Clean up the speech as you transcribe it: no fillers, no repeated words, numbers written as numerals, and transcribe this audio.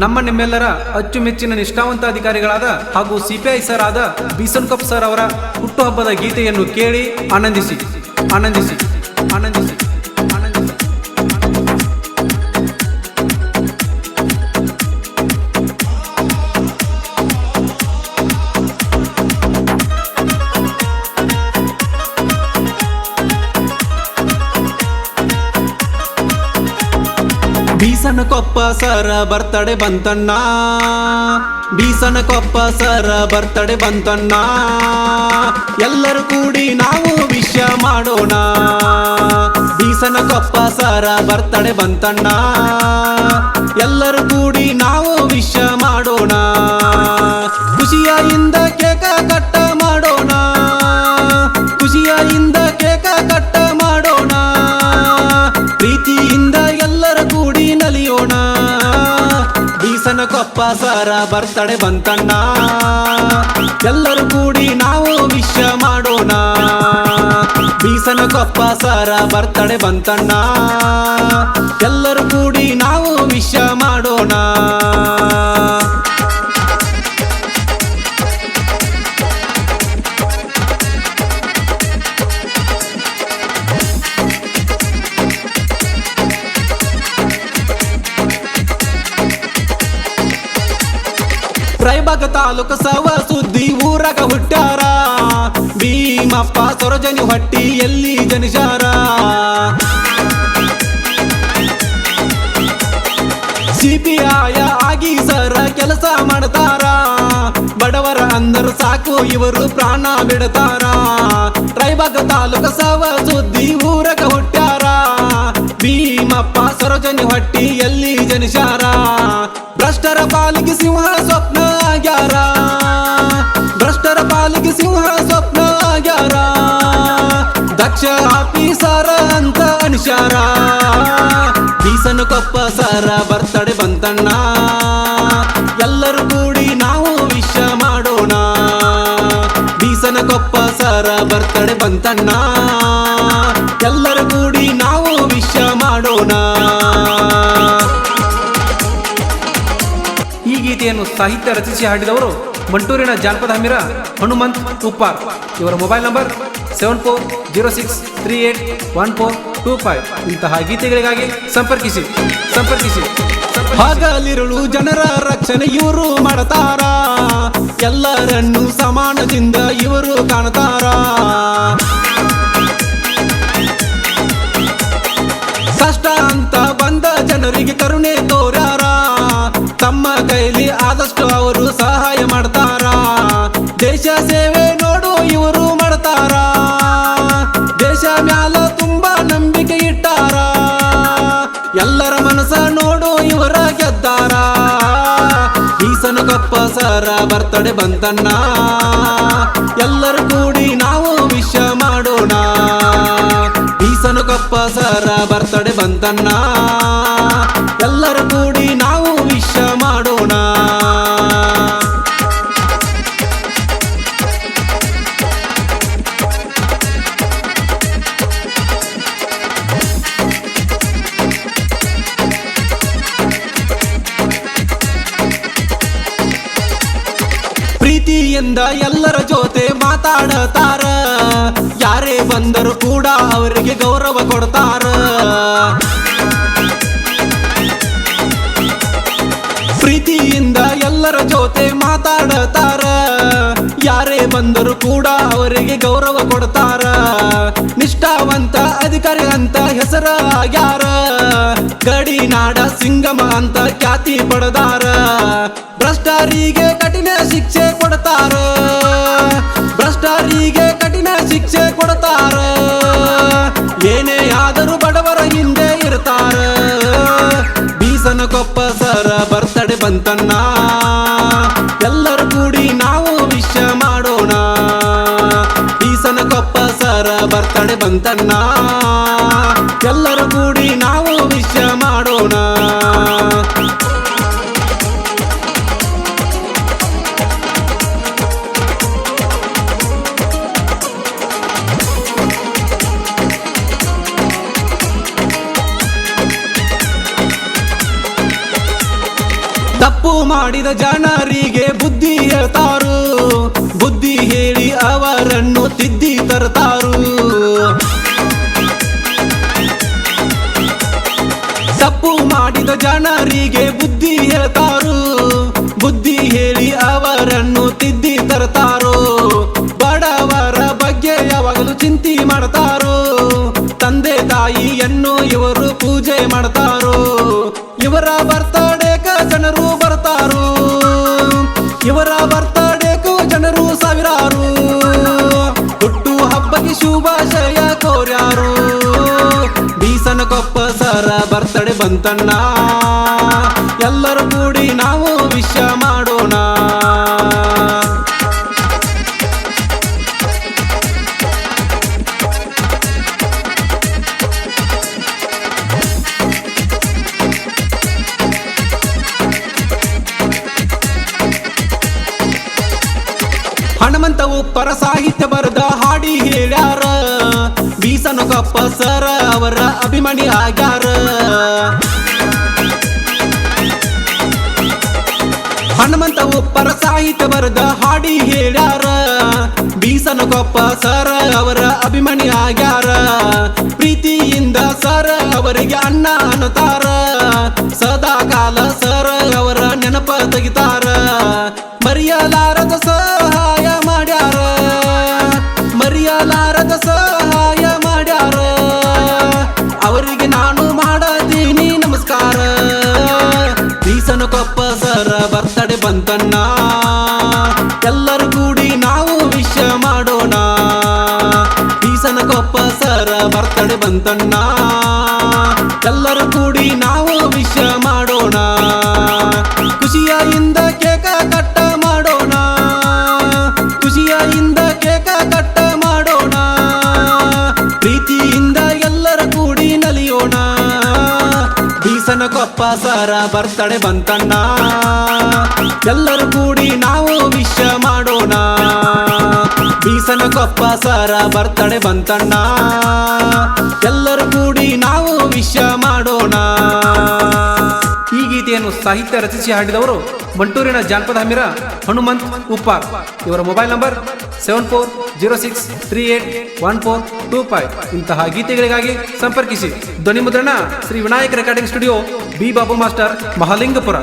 ನಮ್ಮ ನಿಮ್ಮೆಲ್ಲರ ಅಚ್ಚುಮೆಚ್ಚಿನ ನಿಷ್ಠಾವಂತ ಅಧಿಕಾರಿಗಳಾದ ಹಾಗೂ ಸಿಪಿಐ ಸರ್ ಆದ ಬೀಸನ್ಕೊಪ್ಪ ಸರ್ ಅವರ ಹುಟ್ಟುಹಬ್ಬದ ಗೀತೆಯನ್ನು ಕೇಳಿ ಆನಂದಿಸಿ ಆನಂದಿಸಿ ಆನಂದಿಸಿ ಆನಂದಿಸಿ. ಬೀಸನಕೊಪ್ಪ ಸರ ಬರ್ತಡೆ ಬಂತಣ್ಣ, ಬೀಸನಕೊಪ್ಪ ಸರ ಬರ್ತಡೆ ಬಂತಣ್ಣ, ಎಲ್ಲರೂ ಕೂಡಿ ನಾವು ವಿಶ್ ಮಾಡೋಣ. ಬೀಸನಕೊಪ್ಪ ಸರ ಬರ್ತಡೆ ಬಂತಣ್ಣ, ಎಲ್ಲರೂ ಕೂಡಿ ನಾವು ವಿಶ್ ಮಾಡೋಣ. ಖುಷಿಯಿಂದ ಕೇಕ ಕಟ್ಟ ಮಾಡೋಣ, ಖುಷಿಯಿಂದ ಕೇಕ ಕಟ್ಟ ಮಾಡೋಣ, ಪ್ರೀತಿಯಿಂದ ಎಲ್ಲರ ಕೂಡಿ ನಲಿಯೋಣ. ಬೀಸನಕೊಪ್ಪ ಸರ ಬರ್ತಡೆ ಬಂತಣ್ಣ, ಎಲ್ಲರೂ ಕೂಡಿ ನಾವು ವಿಶ್ ಮಾಡೋಣ. ಬೀಸನಕೊಪ್ಪ ಸರ ಬರ್ತಡೆ ಬಂತಣ್ಣ, ಎಲ್ಲರೂ ಕೂಡಿ ನಾವು ವಿಶ್ ಮಾಡೋಣ. ರಾಯಬಾಗ ತಾಲೂಕು ಸವ ಸುದ್ದಿ ಊರಾಗ ಹುಟ್ಟ್ಯಾರ, ಭೀಮಪ್ಪ ಸೊರಜನಿ ಹೊಟ್ಟಿ ಎಲ್ಲಿ ಜನಿಸಾರ. ಸಿಪಿಐ ಆಗಿ ಸರ ಕೆಲಸ ಮಾಡ್ತಾರ, ಬಡವರ ಅಂದರು ಸಾಕು ಇವರು ಪ್ರಾಣ ಬಿಡ್ತಾರ. ರಾಯಬಾಗ ತಾಲೂಕು ಸವ ಸುದ್ದಿ ಊರಾಗ ಹುಟ್ಟ್ಯಾರ, ಭೀಮಪ್ಪ ಸೊರಜನಿ ಹೊಟ್ಟಿ ಎಲ್ಲಿ ಜನಿಸಾರ. ಭ್ರಷ್ಟರ ಪಾಲಿಗೆ ಸಿಂಹ ಸ್ವಪ್ನ ಆಗ್ಯಾರ, ಭ್ರಷ್ಟರ ಪಾಲಿಗೆ ಸಿಂಹ ಸ್ವಪ್ನ ಆಗ್ಯಾರ. ದಕ್ಷ ಆಫೀಸರ ಅಂತ ಅನಿಸಾರ. ಬೀಸನಕೊಪ್ಪ ಸರ ಬರ್ತಡೆ ಬಂತಣ್ಣ, ಎಲ್ಲರೂ ಕೂಡಿ ನಾವು ವಿಶ್ ಮಾಡೋಣ. ಬೀಸನಕೊಪ್ಪ ಸರ ಬರ್ತಡೆ ಬಂತಣ್ಣ, ಎಲ್ಲರೂ ಕೂಡಿ ನಾವು ವಿಶ್ ಮಾಡೋಣ. ಈ ಗೀತೆಯನ್ನು ಸಾಹಿತ್ಯ ರಚಿಸಿ ಹಾಡಿದವರು ಮಂಟೂರಿನ ಜಾನಪದ ಹಮ್ಮಿರ ಹನುಮಂತ್ ಉಪ್ಪಾರ್. ಇವರ ಮೊಬೈಲ್ ನಂಬರ್ 7406381425. ಇಂತಹ ಗೀತೆಗಳಿಗಾಗಿ ಸಂಪರ್ಕಿಸಿ ಸಂಪರ್ಕಿಸಿ. ಹಗಲಿರುಳು ಜನರ ರಕ್ಷಣೆ ಇವರು ಮಾಡ್ತಾರ, ಎಲ್ಲರನ್ನು ಸಮಾನದಿಂದ ಇವರು ಕಾಣ್ತಾರ. ಕಷ್ಟ ಅಂತ ಬಂದ ಜನರಿಗೆ ಕರುಣೆ ತೋರ್ಯಾರ, ತಮ್ಮ ಕೈಲಿ ಆದಷ್ಟು ಅವರು ಸಹಾಯ ಮಾಡ್ತಾರ. ದೇಶ ಸೇವೆ ನೋಡು ಇವರು ಮಾಡ್ತಾರ, ದೇಶ ಮ್ಯಾಲ ತುಂಬಾ ನಂಬಿಕೆ ಇಟ್ಟಾರ. ಎಲ್ಲರ ಮನಸ್ಸ ನೋಡು ಇವರ ಗೆದ್ದಾರ. ಬೀಸನಕೊಪ್ಪ ಸರ ಬರ್ತಡೆ ಬಂತಣ್ಣ, ಎಲ್ಲರೂ ಕೂಡಿ ನಾವು ವಿಶ್ ಮಾಡೋಣ. ಬೀಸನಕೊಪ್ಪ ಸರ ಬರ್ತಡೆ ಬಂತಣ್ಣ, ಎಲ್ಲರೂ ಕೂಡಿ ನಾವು ವಿಶ್ ಮಾಡೋಣ. ಪ್ರೀತಿಯಿಂದ ಎಲ್ಲರ ಜೊತೆ ಮಾತಾಡತಾರ, ಯಾರೇ ಬಂದರೂ ಕೂಡ ಅವರಿಗೆ ಗೌರವ ಕೊಡ್ತಾರ. ಪ್ರೀತಿಯಿಂದ ಎಲ್ಲರ ಜೊತೆ ಮಾತಾಡತಾರ, ಯಾರೇ ಬಂದರೂ ಕೂಡ ಅವರಿಗೆ ಗೌರವ ಕೊಡ್ತಾರ. ನಿಷ್ಠಾವಂತ ಅಧಿಕಾರಿ ಅಂತ ಹೆಸರ ಆಗ್ಯಾರ, ಗಡಿನಾಡ ಸಿಂಗಮ ಅಂತ ಖ್ಯಾತಿ ಪಡೆದಾರ. ಭ್ರಷ್ಟರಿಗೆ ಕಠಿಣ ಶಿಕ್ಷೆ ಕೊಡ್ತಾರ, ಭ್ರಷ್ಟರಿಗೆ ಕಠಿಣ ಶಿಕ್ಷೆ ಕೊಡ್ತಾರ. ಏನೇ ಆದರೂ ಬಡವರ ಹಿಂದೆ ಇರ್ತಾರ. ಬೀಸನಕೊಪ್ಪ ಸರ ಬರ್ತಡೆ ಬಂತಣ್ಣ, ಎಲ್ಲರೂ ಕೂಡಿ ನಾವು ವಿಶ್ ಮಾಡೋಣ. ಬೀಸನಕೊಪ್ಪ ಸರ ಬರ್ತಡೆ ಬಂತಣ್ಣ, ಎಲ್ಲರೂ ಕೂಡಿ ನಾವು ವಿಶ್ ಮಾಡೋಣ. ತಪ್ಪು ಮಾಡಿದ ಜನರಿಗೆ ಬುದ್ಧಿ ಹೇಳ್ತಾರು, ಬುದ್ಧಿ ಹೇಳಿ ಅವರನ್ನು ತಿದ್ದಿ ತರ್ತಾರು. ತಪ್ಪು ಮಾಡಿದ ಜನರಿಗೆ ಬುದ್ಧಿ ಹೇಳ್ತಾರು, ಬುದ್ಧಿ ಹೇಳಿ ಅವರನ್ನು ತಿದ್ದಿ ತರ್ತಾರೋ. ಬಡವರ ಬಗ್ಗೆ ಯಾವಾಗಲೂ ಚಿಂತೆ ಮಾಡ್ತಾರೋ, ತಂದೆ ತಾಯಿಯನ್ನು ಇವರು ಪೂಜೆ ಮಾಡ್ತಾರೋ. ಇವರ ಬರ್ತಡೇಕ ಜನರು ಬರ್ತಾರೋ, ಇವರ ಬರ್ತಡೇಕು ಜನರು ಸಾವಿರಾರು. ಹುಟ್ಟು ಹಬ್ಬಕ್ಕೆ ಶುಭಾಶಯ ಕೋರ್ಯಾರು. ಬೀಸನಕೊಪ್ಪ ಸರ ಬರ್ತಡೇ ಬಂತಣ್ಣ, ಎಲ್ಲರೂ ಕೂಡಿ ನಾವು ವಿಶ್ ಮಾಡೋಣ. ಹನುಮಂತ ಉಪ್ಪರ ಸಾಹಿತ್ಯ ಬರೆದ ಹಾಡಿ ಹೇಳ್ಯಾರ, ಬೀಸನಕೊಪ್ಪ ಸರ ಅವರ ಅಭಿಮಾನಿ ಆಗ್ಯಾರ. ಹನುಮಂತ ಉಪ್ಪರ ಸಾಹಿತ್ಯ ಬರೆದ ಹಾಡಿ ಹೇಳ್ಯಾರ, ಬೀಸನಕೊಪ್ಪ ಸರ ಅವರ ಅಭಿಮಾನಿ ಆಗ್ಯಾರ. ಪ್ರೀತಿಯಿಂದ ಸರ ಅವರಿಗೆ ಅಣ್ಣ ಅನ್ನತಾರ, ಸದಾ ಕಾಲ ಸರ ಅವರ ನೆನಪ ತೆಗಿತಾರ. ಮರೆಯಲಾರದ ಸಹಾಯ ಮಾಡ್ಯಾರ, ಮರೆಯಲಾರದ ಸಹಾಯ ಮಾಡ್ಯಾರ. ಅವರಿಗೆ ನಾನು ಮಾಡತೀನಿ ನಮಸ್ಕಾರ. ಬೀಸನಕೊಪ್ಪ ಸರ ಬರ್ತಡೇ ಬಂತಣ್ಣ, ಎಲ್ಲರೂ ಕೂಡಿ ನಾವು ವಿಶ್ ಮಾಡೋಣ. ಬೀಸನಕೊಪ್ಪ ಸರ ಬರ್ತಡೇ ಬಂತಣ್ಣ, ಎಲ್ಲರೂ ಕೂಡಿ ನಾವು ವಿಶ್ ಮಾಡೋಣ. ಖುಷಿಯಿಂದ ಕೇಕ ಕಟ್ಟ ಮಾಡೋಣ, ಖುಷಿಯಿಂದ ಕೇಕ ಕಟ್ಟ ಮಾಡೋಣ. ಪ್ರೀತಿಯಿಂದ ಎಲ್ಲರ ಕೂಡಿ ನಲಿಯೋಣ. ಬೀಸನಕೊಪ್ಪ ಸರ ಬರ್ತಡೇ ಬಂತಣ್ಣ, ಎಲ್ಲರೂ ಕೂಡಿ ನಾವು ವಿಶ್ ಮಾಡೋಣ. ಬೀಸನಕೊಪ್ಪ ಸರ ಬರ್ತಡೇ ಬಂತಣ್ಣ, ಎಲ್ಲರೂ ಕೂಡಿ ನಾವು ವಿಶ್ ಮಾಡೋಣ. ಈ ಗೀತೆಯನ್ನು ಸಾಹಿತ್ಯ ರಚಿಸಿ ಹಾಡಿದವರು ಮಂಟೂರಿನ ಜಾನಪದ ಹಮ್ಮಿರ ಹನುಮಂತ್ ಉಪ್ಪಾರ್. ಇವರ ಮೊಬೈಲ್ ನಂಬರ್ 7406381425. ಇಂತಹ ಗೀತೆಗಳಿಗಾಗಿ ಸಂಪರ್ಕಿಸಿ. ಧ್ವನಿ ಮುದ್ರಣ Shri Vinayak recording studio, B Babu master, Mahalingapura.